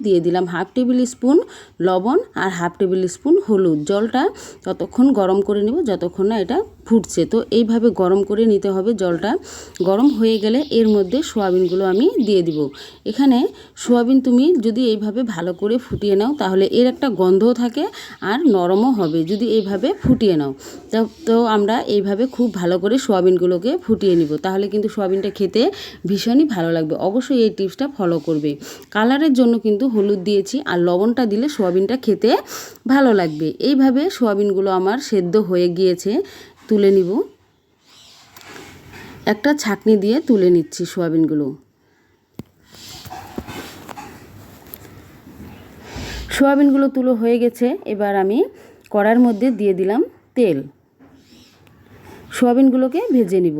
দিয়ে দিলাম half table spoon লবণ আর হাফ টেবিল স্পুন হলুদ। জলটা ততক্ষণ গরম করে নেব যতক্ষণ না এটা ফুটছে। তো এইভাবে গরম করে নিতে হবে। জলটা গরম হয়ে গেলে এর মধ্যে সোয়াবিনগুলো আমি দিয়ে দিব। এখানে সোয়াবিন তুমি যদি এইভাবে ভালো করে ফুটিয়ে নাও তাহলে এর একটা গন্ধও থাকে আর নরমও হবে যদি এইভাবে ফুটিয়ে নাও। তো আমরা এইভাবে খুব ভালো করে সোয়াবিনগুলোকে ফুটিয়ে নিব, তাহলে কিন্তু সোয়াবিনটা খেতে ভীষণই ভালো লাগবে। অবশ্যই এই টিপসটা ফলো করবে। কালারের জন্য কিন্তু হলুদ দিয়েছি, আর লবণটা দিলে সোয়াবিনটা খেতে ভালো লাগবে। এইভাবে সোয়াবিনগুলো আমার সেদ্ধ হয়ে গিয়েছে, তুলে নিব। একটা ছাঁকনি দিয়ে তুলে নিচ্ছি সোয়াবিনগুলো। সোয়াবিনগুলো তুলো হয়ে গেছে। এবার আমি কড়ার মধ্যে দিয়ে দিলাম তেল। সোয়াবিনগুলোকে ভেজে নিব।